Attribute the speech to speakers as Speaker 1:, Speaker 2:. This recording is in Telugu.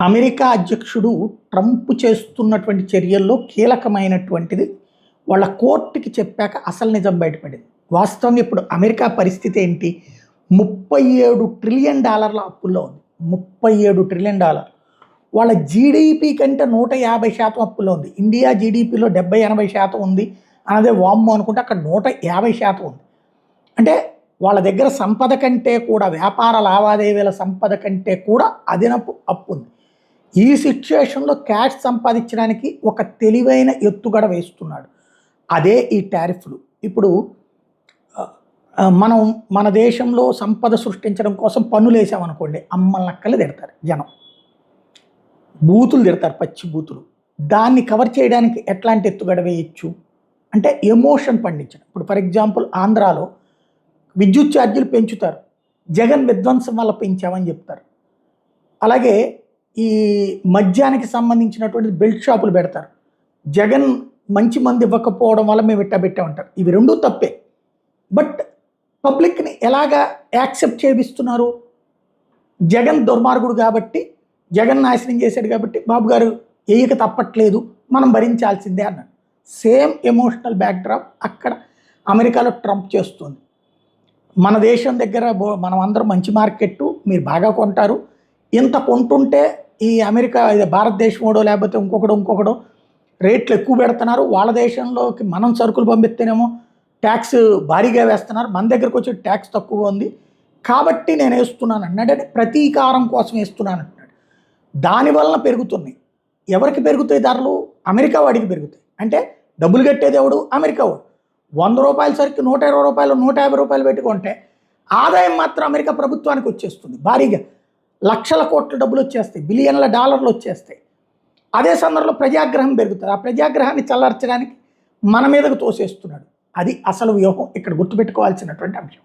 Speaker 1: అమెరికా అధ్యక్షుడు ట్రంప్ చేస్తున్నటువంటి చర్యల్లో కీలకమైనటువంటిది వాళ్ళ కోర్టుకి చెప్పాక అసలు నిజం బయటపడింది. వాస్తవంగా ఇప్పుడు అమెరికా పరిస్థితి ఏంటి? $37 ట్రిలియన్ అప్పుల్లో ఉంది. $37 ట్రిలియన్. వాళ్ళ జీడిపి కంటే 150% అప్పుల్లో ఉంది. ఇండియా జీడిపిలో 70-80% ఉంది. అదే వామ్మో అనుకుంటే అక్కడ 150% ఉంది. అంటే వాళ్ళ దగ్గర సంపద కంటే కూడా, వ్యాపార లావాదేవీల సంపద కంటే కూడా అదనపు అప్పు ఉంది. ఈ సిచ్యుయేషన్లో క్యాష్ సంపాదించడానికి ఒక తెలివైన ఎత్తుగడ వేస్తున్నాడు. అదే ఈ టారిఫ్లు. ఇప్పుడు మనం మన దేశంలో సంపద సృష్టించడం కోసం పన్నులు వేసామనుకోండి, అమ్మలక్కలు తిడతారు జనం, బూతులు తిడతారు, పచ్చి బూతులు. దాన్ని కవర్ చేయడానికి ఎట్లాంటి ఎత్తుగడ వేయచ్చు అంటే ఎమోషన్ పండించడం. ఇప్పుడు ఫర్ ఎగ్జాంపుల్ ఆంధ్రాలో విద్యుత్ ఛార్జీలు పెంచుతారు, జగన్ విధ్వంసం వల్ల పెంచామని చెప్తారు. అలాగే ఈ మద్యానికి సంబంధించినటువంటి బెల్ట్ షాపులు పెడతారు, జగన్ మంచి మంది ఇవ్వకపోవడం వల్ల మేము ఇట్టా పెట్టామంటారు. ఇవి రెండూ తప్పే. బట్ పబ్లిక్ని ఎలాగా యాక్సెప్ట్ చేపిస్తున్నారు? జగన్ దుర్మార్గుడు కాబట్టి, జగన్ నాశనం చేశాడు కాబట్టి బాబు గారు వేయక తప్పట్లేదు, మనం భరించాల్సిందే అన్నాడు. సేమ్ ఎమోషనల్ బ్యాక్డ్రాప్ అక్కడ అమెరికాలో ట్రంప్ చేస్తుంది. మన దేశం దగ్గర మనం అందరం మంచి మార్కెట్టు, మీరు బాగా కొంటారు, ఇంత కొంటుంటే ఈ అమెరికా భారతదేశంలో లేకపోతే ఇంకొకడు రేట్లు ఎక్కువ పెడుతున్నారు, వాళ్ళ దేశంలోకి మనం సరుకులు పంపిస్తేనేమో ట్యాక్స్ భారీగా వేస్తున్నారు, మన దగ్గరకు వచ్చే ట్యాక్స్ తక్కువగా ఉంది కాబట్టి నేను వేస్తున్నాను అన్నాడు. అంటే ప్రతీకారం కోసం వేస్తున్నాను అంటున్నాడు. దానివలన పెరుగుతున్నాయి. ఎవరికి పెరుగుతాయి ధరలు? అమెరికా వాడికి పెరుగుతాయి. అంటే డబ్బులు కట్టేది ఎవడు? అమెరికా వాడు. $100 సరికి $120, $150 పెట్టుకుంటే ఆదాయం మాత్రం అమెరికా ప్రభుత్వానికి వచ్చేస్తుంది భారీగా. లక్షల కోట్ల డబ్బులు వచ్చేస్తాయి, బిలియన్ల డాలర్లు వచ్చేస్తాయి. అదే సందర్భంలో ప్రజాగ్రహం పెరుగుతుంది. ఆ ప్రజాగ్రహాన్ని చల్లార్చడానికి మన మీదకు తోసేస్తున్నాడు. అది అసలు వ్యూహం ఇక్కడ గుర్తుపెట్టుకోవాల్సినటువంటి అంశం.